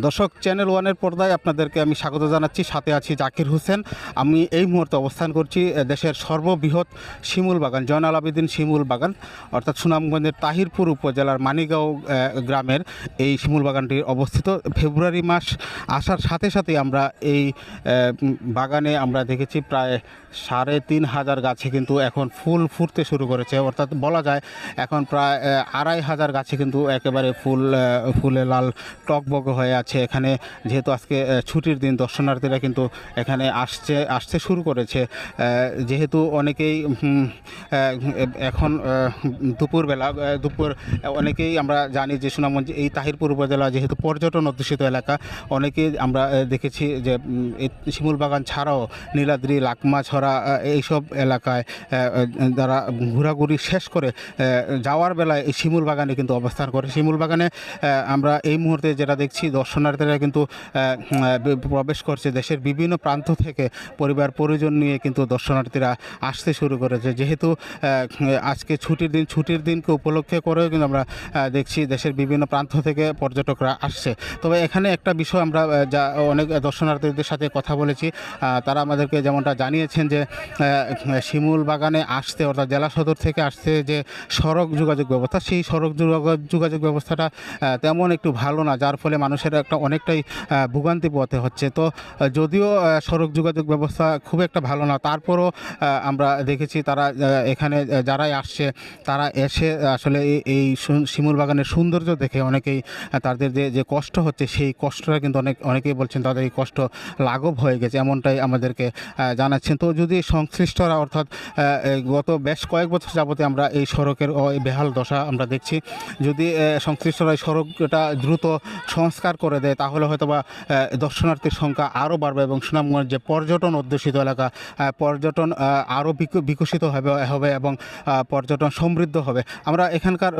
দর্শক, চ্যানেল ওয়ানের পর্দায় আপনাদেরকে আমি স্বাগত জানাচ্ছি। সাথে আছি জাকির হোসেন। আমি এই মুহূর্তে অবস্থান করছি দেশের সর্ববৃহৎ শিমুল বাগান, জয়নাল আবেদিন শিমুল বাগান, অর্থাৎ সুনামগঞ্জের তাহিরপুর উপজেলার মানিগাঁও গ্রামের এই শিমুল বাগানটি অবস্থিত। ফেব্রুয়ারি মাস আসার সাথে সাথে আমরা এই বাগানে আমরা দেখেছি প্রায় ৩,৫০০ গাছে কিন্তু এখন ফুল ফুটতে শুরু করেছে, অর্থাৎ বলা যায় এখন প্রায় ২,৫০০ গাছে কিন্তু একেবারে ফুলে লাল টকবগ হয়ে আছে। এখানে যেহেতু আজকে ছুটির দিন, দর্শনার্থীরা কিন্তু এখানে আসতে শুরু করেছে। যেহেতু অনেকেই এখন দুপুর অনেকেই আমরা জানি যে সুনামগঞ্জ এই তাহিরপুর উপজেলা যেহেতু পর্যটন অধ্যুষিত এলাকা, অনেকেই আমরা দেখেছি যে এই শিমুল বাগান ছাড়াও নীলাদ্রি, লাকমাছড়া এইসব এলাকায় যারা ঘোরাঘুরি শেষ করে যাওয়ার বেলায় এই শিমুল বাগানে কিন্তু অবস্থান করে। শিমুল বাগানে আমরা এই মুহূর্তে যেটা দেখছি, দর্শনার্থীরা কিন্তু প্রবেশ করছে দেশের বিভিন্ন প্রান্ত থেকে। পরিবার পরিজন নিয়ে কিন্তু দর্শনার্থীরা আসতে শুরু করেছে। যেহেতু আজকে ছুটির দিনকে উপলক্ষে করেও কিন্তু আমরা দেখছি দেশের বিভিন্ন প্রান্ত থেকে পর্যটকরা আসছে। তবে এখানে একটা বিষয় আমরা যা অনেক দর্শনার্থীদের সাথে কথা বলেছি, তারা আমাদেরকে যেমনটা জানিয়েছেন যে শিমুল বাগানে আসতে, অর্থাৎ জেলা সদর থেকে আসতে যে সড়ক যোগাযোগ ব্যবস্থা, সেই সড়ক যোগাযোগ ব্যবস্থাটা তেমন একটু ভালো না, যার ফলে মানুষের অনেকটাই ভোগান্তি পোহাতে হচ্ছে। তো যদিও সড়ক যোগাযোগ ব্যবস্থা খুব একটা ভালো না, তারপরও আমরা দেখেছি তারা এখানে যারাই আসছে তারা এসে আসলে এই শিমুল বাগানের সৌন্দর্য দেখে অনেকেই তাদের যে কষ্ট হচ্ছে, সেই কষ্টটা কিন্তু অনেকেই বলছেন তাদের এই কষ্ট লাঘব হয়ে গেছে, এমনটাই আমাদেরকে জানাচ্ছেন। তো যদি সংশ্লিষ্টরা, অর্থাৎ গত বেশ কয়েক বছর যাবতে আমরা এই সড়কের বেহাল দশা আমরা দেখছি, যদি সংশ্লিষ্টরা এই সড়কটা দ্রুত সংস্কার করে দেয় তাহলে হয়তো বা দর্শনার্থীর সংখ্যা আরও বাড়বে এবং সুনামগঞ্জ যে পর্যটন অধ্যুষিত এলাকা, পর্যটন আরও বিকশিত হবে এবং পর্যটন সমৃদ্ধ হবে। আমরা এখানকার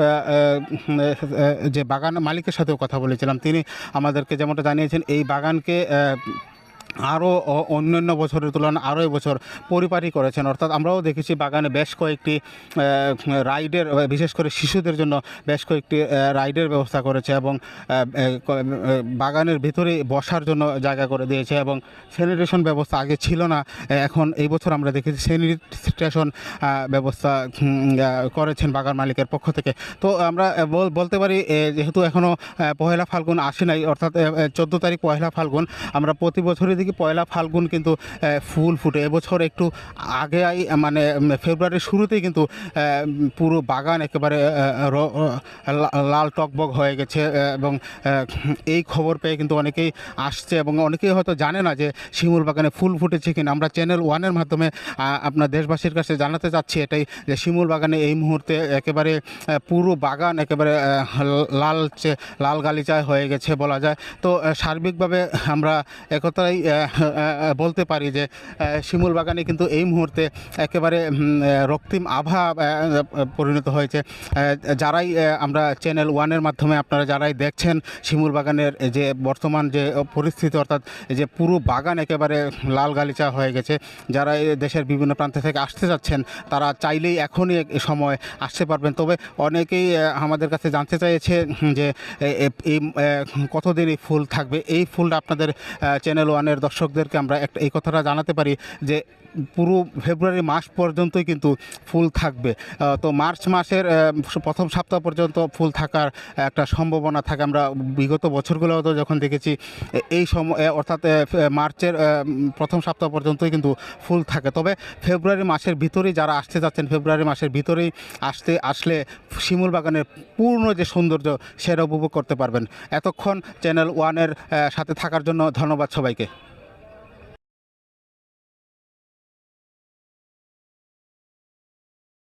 যে বাগান মালিকের সাথেও কথা বলেছিলাম, তিনি আমাদেরকে যেমনটা জানিয়েছেন এই বাগানকে আরও অন্যান্য বছরের তুলনায় আরও এবছর পরিপাটি করেছেন। অর্থাৎ আমরাও দেখেছি বাগানে বেশ কয়েকটি রাইডের, বিশেষ করে শিশুদের জন্য বেশ কয়েকটি রাইডের ব্যবস্থা করেছে এবং বাগানের ভিতরে বসার জন্য জায়গা করে দিয়েছে এবং স্যানিটেশন ব্যবস্থা আগে ছিল না, এখন এই বছর আমরা দেখেছি স্যানিটেশন ব্যবস্থা করেছেন বাগান মালিকের পক্ষ থেকে। তো আমরা বলতে পারি যেহেতু এখনও পহেলা ফাল্গুন আসে নাই, অর্থাৎ 14 তারিখ পহেলা ফাল্গুন, আমরা প্রতি বছরই দেখি পয়লা ফাল্গুন কিন্তু ফুল ফুটে। এবছর একটু আগে মানে ফেব্রুয়ারির শুরুতেই কিন্তু পুরো বাগান একেবারে লাল টকবক হয়ে গেছে এবং এই খবর পেয়ে কিন্তু অনেকেই আসছে এবং অনেকেই হয়তো জানে না যে শিমুল বাগানে ফুল ফুটেছে কিনা। আমরা চ্যানেল ওয়ানের মাধ্যমে আপনার দেশবাসীর কাছে জানাতে চাচ্ছি এটাই, যে শিমুল বাগানে এই মুহূর্তে একেবারে পুরো বাগান একেবারে লাল গালিচায় হয়ে গেছে বলা যায়। তো সার্বিকভাবে আমরা একতাই বলতে পারি যে শিমুল বাগানে কিন্তু এই মুহূর্তে একেবারে রক্তিম আভা পরিণত হয়েছে। যারাই আমরা চ্যানেল ওয়ানের মাধ্যমে আপনারা যারাই দেখছেন শিমুল বাগানের যে বর্তমান যে পরিস্থিতি, অর্থাৎ যে পুরো বাগান একেবারে লাল গালিচা হয়ে গেছে, যারা দেশের বিভিন্ন প্রান্ত থেকে আসতে যাচ্ছেন তারা চাইলেই এখনই সময় আসতে পারবেন। তবে অনেকেই আমাদের কাছে জানতে চাইছে যে এই কতদিন এই ফুল থাকবে। এই ফুলটা আপনাদের চ্যানেল ওয়ানের দর্শকদেরকে আমরা এই কথাটা জানাতে পারি যে পুরো ফেব্রুয়ারি মাস পর্যন্তই কিন্তু ফুল থাকবে। তো মার্চ মাসের প্রথম সপ্তাহ পর্যন্ত ফুল থাকার একটা সম্ভাবনা থাকে। আমরা বিগত বছরগুলোতে যখন দেখেছি এই সময়, অর্থাৎ মার্চের প্রথম সপ্তাহ পর্যন্তই কিন্তু ফুল থাকে। তবে ফেব্রুয়ারি মাসের ভিতরেই যারা আসতে যাচ্ছেন, ফেব্রুয়ারি মাসের ভিতরেই আসলে শিমুল বাগানের পূর্ণ যে সৌন্দর্য সেটা উপভোগ করতে পারবেন। এতক্ষণ চ্যানেল ওয়ানের সাথে থাকার জন্য ধন্যবাদ সবাইকে।